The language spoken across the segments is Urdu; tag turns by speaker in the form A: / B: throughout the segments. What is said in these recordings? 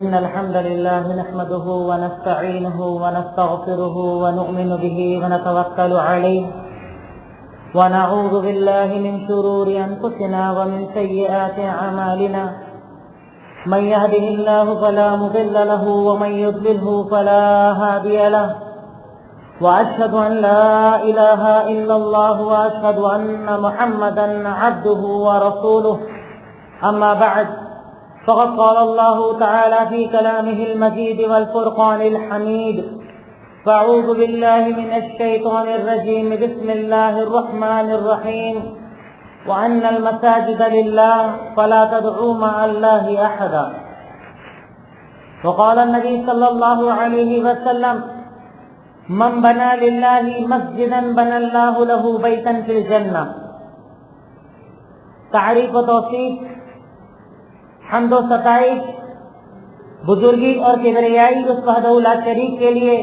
A: إن الحمد لله نحمده ونستعينه ونستغفره ونؤمن به ونتوكل عليه ونعوذ بالله من شرور أنفسنا ومن سيئات أعمالنا من يهده الله فلا مضل له ومن يضلله فلا هادي له وأشهد أن لا إله إلا الله وأشهد أن محمدا عبده ورسوله أما بعد فقد قال الله تعالى في كلامه المجيد والفرقان الحميد فأعوذ بالله من الشيطان الرجيم بسم الله الرحمن الرحيم وأن المساجد لله فلا تدعوا مع الله أحدا وقال النبي صلى الله عليه وسلم من بنى لله مسجدا بنى الله له بيتا في الجنة. تعریف و توصیف، حمد و ستائش، بزرگی اور کبریائی اس وحدہ لا شریک کے لیے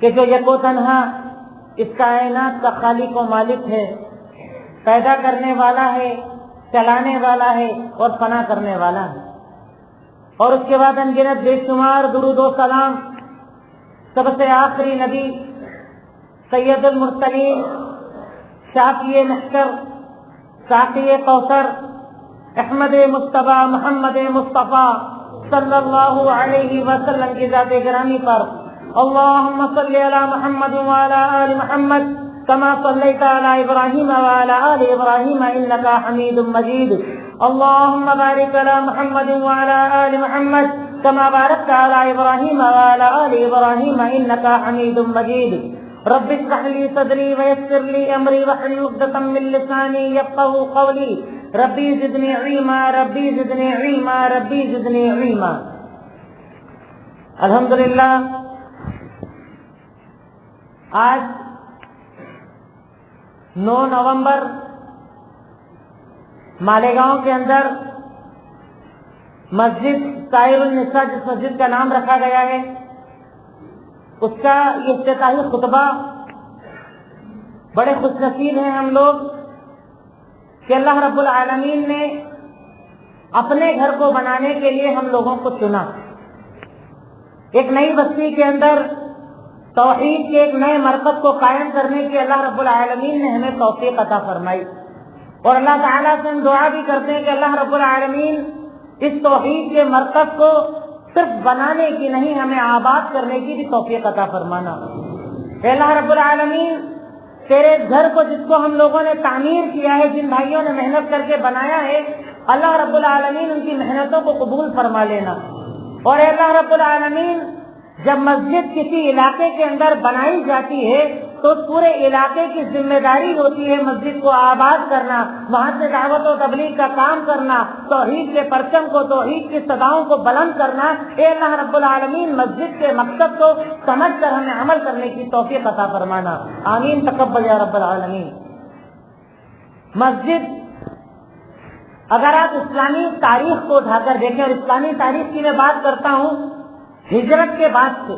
A: کہ جو یک و تنہا اس کائنات کا خالق و مالک ہے، پیدا کرنے والا ہے، چلانے والا ہے اور فنا کرنے والا ہے. اور اس کے بعد انگنت بے شمار درود و سلام سب سے آخری نبی سید المرسلین، شافی محشر، ساقی کوثر، احمد مصطفیٰ محمد مصطفیٰ صلی اللہ علیہ وسلم کی ذات گرامی پر اللہم صلی علی محمد وعلی آل محمد کما صلیت علی ابراہیم وعلی آل ابراہیم انکا حمید مجید. اللہم بارک علی محمد وعلی آل محمد کما بارکت علی ابراہیم وعلی آل ابراہیم انکا حمید مجید. رب اشرح لی صدری ویسر لی امری واحلل عقدۃ من لسانی یفقهوا قولی. ربی زدنی علما ربی زدنی علما ربی زدنی علما. الحمدللہ آج 9 نومبر مالیگاؤں کے اندر مسجد طاہر النساء جس مسجد کا نام رکھا گیا ہے، اس کا یہ افتتاحی خطبہ، بڑے خوش نصیب ہیں ہم لوگ کہ اللہ رب العالمین نے اپنے گھر کو بنانے کے لیے ہم لوگوں کو چنا. ایک نئی بستی کے اندر توحید کے ایک نئے مرکز کو قائم کرنے کی اللہ رب العالمین نے ہمیں توفیق عطا فرمائی. اور اللہ تعالیٰ سے ہم دعا بھی کرتے ہیں کہ اللہ رب العالمین اس توحید کے مرکز کو صرف بنانے کی نہیں، ہمیں آباد کرنے کی بھی توفیق عطا فرمانا. اے اللہ رب العالمین، تیرے گھر کو جس کو ہم لوگوں نے تعمیر کیا ہے، جن بھائیوں نے محنت کر کے بنایا ہے، اللہ رب العالمین ان کی محنتوں کو قبول فرما لینا. اور اے اللہ رب العالمین، جب مسجد کسی علاقے کے اندر بنائی جاتی ہے تو پورے علاقے کی ذمہ داری ہوتی ہے مسجد کو آباد کرنا، وہاں سے دعوت و تبلیغ کا کام کرنا، توحید کے پرچم کو، توحید کی صداؤں کو بلند کرنا. اے اللہ رب العالمین، مسجد کے مقصد کو سمجھ کر ہمیں عمل کرنے کی توفیق عطا فرمانا. آمین تقبل یا رب العالمین. مسجد، اگر آپ اسلامی تاریخ کو اٹھا کر دیکھیں، اور اسلامی تاریخ کی میں بات کرتا ہوں ہجرت کے بعد سے،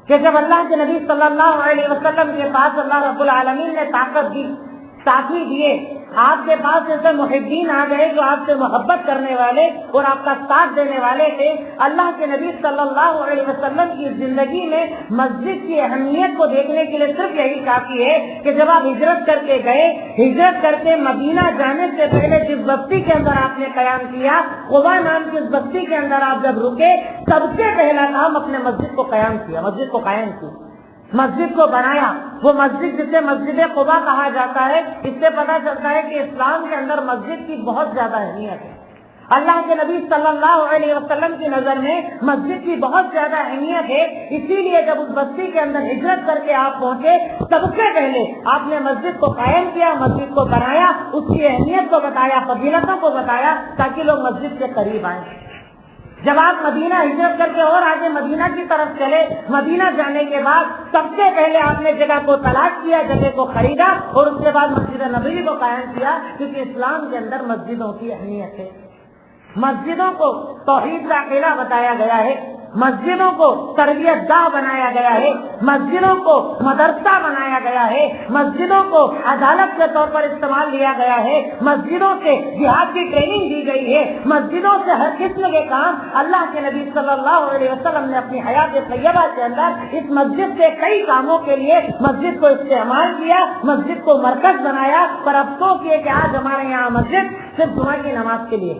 A: کہ جب اللہ کے نبی صلی اللہ علیہ وسلم کے پاس اللہ رب العالمین نے طاقت دی، ساتھی دیے، آپ کے پاس ایسے محبین آ گئے جو آپ سے محبت کرنے والے اور آپ کا ساتھ دینے والے تھے. اللہ کے نبی صلی اللہ علیہ وسلم کی زندگی میں مسجد کی اہمیت کو دیکھنے کے لیے صرف یہی کافی ہے کہ جب آپ ہجرت کر کے گئے، ہجرت کر کے مدینہ جانے سے پہلے جس بستی کے اندر آپ نے قیام کیا، قباء نام کی اس بستی کے اندر آپ جب رکے، سب سے پہلا کام اپنے مسجد کو قائم کیا، مسجد کو قائم کیا، مسجد کو بنایا. وہ مسجد جسے مسجد قباء کہا جاتا ہے، اس سے پتہ چلتا ہے کہ اسلام کے اندر مسجد کی بہت زیادہ اہمیت ہے. اللہ کے نبی صلی اللہ علیہ وسلم کی نظر میں مسجد کی بہت زیادہ اہمیت ہے. اسی لیے جب اس بستی کے اندر ہجرت کر کے آپ پہنچے، سب سے پہلے آپ نے مسجد کو قائم کیا، مسجد کو بنایا، اس کی اہمیت کو بتایا، فضیلتوں کو بتایا، تاکہ لوگ مسجد کے قریب آئیں. جب آپ مدینہ ہجرت کر کے اور آگے مدینہ کی طرف چلے، مدینہ جانے کے بعد سب سے پہلے آپ نے جگہ کو تلاش کیا، جگہ کو خریدا اور اس کے بعد مسجد نبوی کو قائم کیا، کیونکہ اسلام کے اندر مسجدوں کی اہمیت ہے. مسجدوں کو توحید کا قلعہ بتایا گیا ہے. مسجدوں کو تربیت گاہ بنایا گیا ہے، مسجدوں کو مدرسہ بنایا گیا ہے، مسجدوں کو عدالت کے طور پر استعمال لیا گیا ہے، مسجدوں سے جہاد کی ٹریننگ دی گئی ہے، مسجدوں سے ہر قسم کے کام اللہ کے نبی صلی اللہ علیہ وسلم نے اپنی حیات طیبہ کے اندر اس مسجد سے کئی کاموں کے لیے مسجد کو استعمال کیا، مسجد کو مرکز بنایا۔ پر افسوس یہ کہ آج ہمارے یہاں مسجد صرف جمعہ کی نماز کے لیے،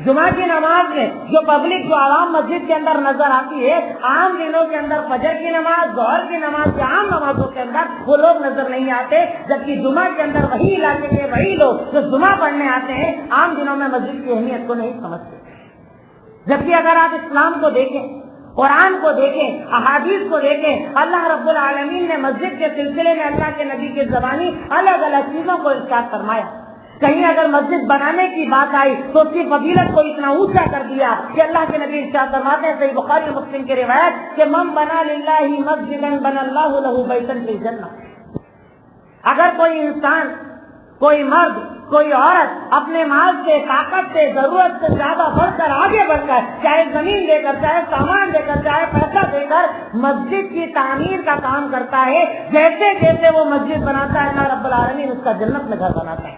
A: جمعہ کی نماز میں جو پبلک جو عوام مسجد کے اندر نظر آتی ہے، عام دنوں کے اندر فجر کی نماز، ظہر کی نماز یا عام نمازوں کے اندر وہ لوگ نظر نہیں آتے، جبکہ جمعہ کے اندر وہی علاقے کے وہی لوگ جو جمعہ پڑھنے آتے ہیں عام دنوں میں مسجد کی اہمیت کو نہیں سمجھتے۔ جبکہ اگر آپ اسلام کو دیکھیں، قرآن کو دیکھیں، احادیث کو دیکھیں، اللہ رب العالمین نے مسجد کے سلسلے میں اللہ کے نبی کی زبانی الگ الگ چیزوں کو ارشاد فرمایا۔ کہیں اگر مسجد بنانے کی بات آئی تو اس کی فضیلت کو اتنا اونچا کر دیا کہ اللہ کے نبی ارشاد فرماتے ہیں صحیح بخاری مسلم کی روایت کہ من بنا للہ مسجدا بنا اللہ لہ بیتا فی الجنہ۔ اگر کوئی انسان، کوئی مرد، کوئی عورت اپنے مال سے، طاقت سے، ضرورت سے زیادہ بڑھ کر آگے بڑھ کر، چاہے زمین دے کر، چاہے سامان دے کر، چاہے پیسہ دے کر مسجد کی تعمیر کا کام کرتا ہے، جیسے جیسے وہ مسجد بناتا ہے اللہ رب العالمین اس کا جنت میں گھر بناتا ہے۔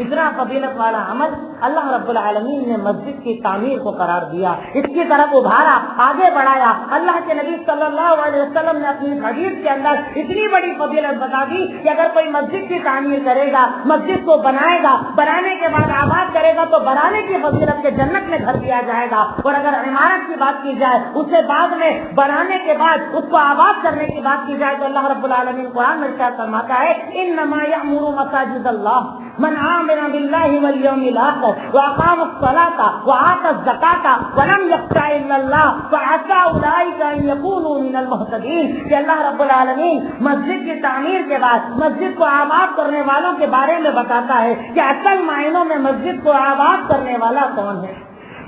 A: اتنا فضیلت والا عمل اللہ رب العالمین نے مسجد کی تعمیر کو قرار دیا، اس کی طرف ابھارا، آگے بڑھایا۔ اللہ کے نبی صلی اللہ علیہ وسلم نے اپنی حدیث کے اندر اتنی بڑی فضیلت بتا دی کہ اگر کوئی مسجد کی تعمیر کرے گا، مسجد کو بنائے گا، بنانے کے بعد آباد کرے گا تو بنانے کی فضیلت کے جنت میں گھر دیا جائے گا، اور اگر عمارت کی بات کی جائے اسے بعد میں بنانے کے بعد اس کو آباد کرنے کی بات کی جائے تو اللہ رب العالمین قرآن میں ارشاد فرماتا ہے انما یأمر مساجد اللہ من آمن باللہ والیوم الآخر واقام الصلاۃ وآتى الزکاۃ ولم یخش الا اللہ فعسى اولئک ان یکونوا من المہتدین۔ کہ اللہ رب العالمین مسجد کی تعمیر کے بعد مسجد کو آباد کرنے والوں کے بارے میں بتاتا ہے کہ اصل معنوں میں مسجد کو آباد کرنے والا کون ہے،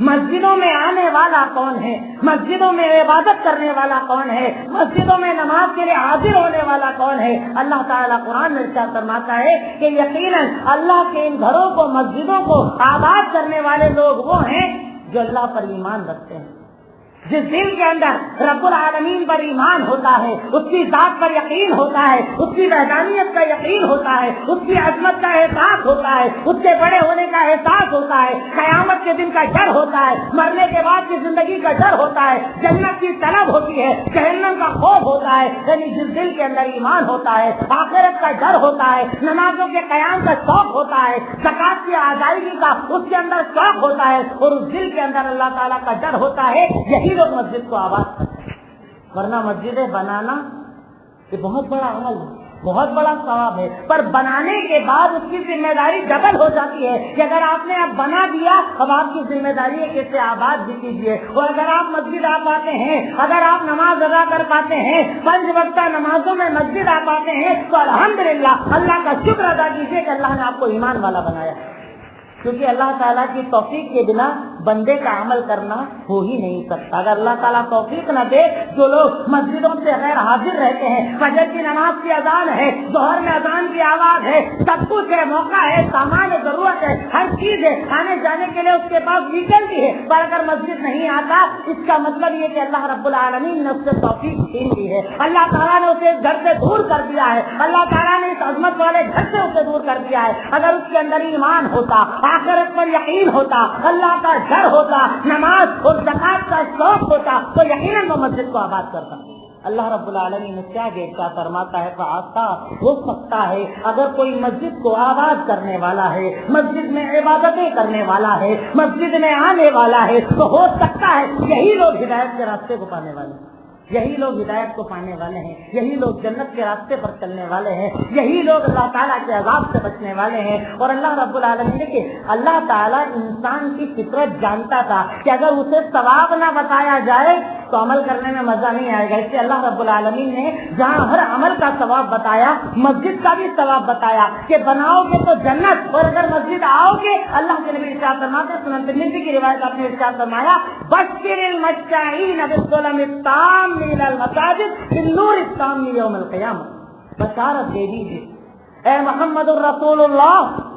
A: مسجدوں میں آنے والا کون ہے، مسجدوں میں عبادت کرنے والا کون ہے، مسجدوں میں نماز کے لیے حاضر ہونے والا کون ہے۔ اللہ تعالیٰ قرآن میں ارشاد فرماتا ہے کہ یقیناً اللہ کے ان گھروں کو، مسجدوں کو آباد کرنے والے لوگ وہ ہیں جو اللہ پر ایمان رکھتے ہیں۔ جس دل کے اندر رب العالمین پر ایمان ہوتا ہے، اس کی ذات پر یقین ہوتا ہے، اس کی وحدانیت کا یقین ہوتا ہے، اس کی عظمت کا احساس ہوتا ہے، اس کے بڑے ہونے کا احساس ہوتا ہے، قیامت کے دن کا ڈر ہوتا ہے، مرنے کے بعد کی زندگی کا ڈر ہوتا ہے، جنت کی طلب ہوتی ہے، جہنم کا خوف ہوتا ہے، یعنی جس دل کے اندر ایمان ہوتا ہے، آخرت کا ڈر ہوتا ہے، نمازوں کے قیام کا شوق ہوتا ہے، زکات کی ادائیگی کا اس کے اندر شوق ہوتا ہے، اور اس دل کے اندر اللہ تعالیٰ کا ڈر ہوتا ہے، یہی لوگ مسجد کو آباد کرتے ہیں۔ ورنہ مسجدیں بنانا یہ بہت بڑا عمل ہے، بہت بڑا ثواب ہے، پر بنانے کے بعد اس کی ذمہ داری ڈبل ہو جاتی ہے کہ اگر آپ نے اب بنا دیا اب آپ کی ذمہ داری ہے کہ اسے آباد بھی کیجیے، اور اگر آپ مسجد آ پاتے ہیں، اگر آپ نماز ادا کر پاتے ہیں، 5 وقتہ نمازوں میں مسجد آ پاتے ہیں تو الحمدللہ اللہ کا شکر ادا کیجیے کہ اللہ نے آپ کو ایمان والا بنایا، کیونکہ اللہ تعالیٰ کی توفیق کے بنا بندے کا عمل کرنا ہو ہی نہیں سکتا۔ اگر اللہ تعالیٰ توفیق نہ دے، جو لوگ مسجدوں سے غیر حاضر رہتے ہیں، فجر کی نماز کی اذان ہے، ظہر میں اذان کی آواز ہے، سب کچھ ہے، موقع ہے، سامان ہے، ضرورت ہے، ہر چیز ہے، آنے جانے کے لیے اس کے پاس ویکل بھی ہے، پر اگر مسجد نہیں آتا اس کا مطلب یہ کہ اللہ رب العالمین نے اس سے توفیق چھین لی ہے، اللہ تعالیٰ نے اسے اس گھر سے دور کر دیا ہے، اللہ تعالیٰ نے اس عظمت والے گھر سے اسے دور کر دیا ہے۔ اگر اس کے اندر ایمان ہوتا، آخرت پر یقین ہوتا، اللہ کا ڈر ہوتا، نماز اور زکات کا شوق ہوتا تو یقیناً وہ مسجد کو آباد کرتا۔ اللہ رب العالمین نے کیا کیا فرماتا ہے فعسا، ہو سکتا ہے اگر کوئی مسجد کو آباد کرنے والا ہے، مسجد میں عبادتیں کرنے والا ہے، مسجد میں آنے والا ہے تو ہو سکتا ہے یہی لوگ ہدایت کے راستے کو پانے والے ہیں، یہی لوگ ہدایت کو پانے والے ہیں، یہی لوگ جنت کے راستے پر چلنے والے ہیں، یہی لوگ اللہ تعالیٰ کے عذاب سے بچنے والے ہیں۔ اور اللہ رب العالمین نے کہ اللہ تعالیٰ انسان کی فطرت جانتا تھا کہ اگر اسے ثواب نہ بتایا جائے تو عمل کرنے میں مزہ نہیں آئے گا، اس لیے اللہ رب العالمین نے جہاں ہر عمل کا ثواب بتایا، مسجد کا بھی ثواب بتایا کہ بناؤ گے تو جنت، اور اگر مسجد آؤ گے، اللہ کے نبی ارشاد فرماتے ہیں، سنن ترمذی کی روایت آپ نے ارشاد فرمایا بشر المشائین بالظلم التام من المساجد بالنور التام یوم القیامہ، بشارت دے دیجیے اے محمد الرسول اللہ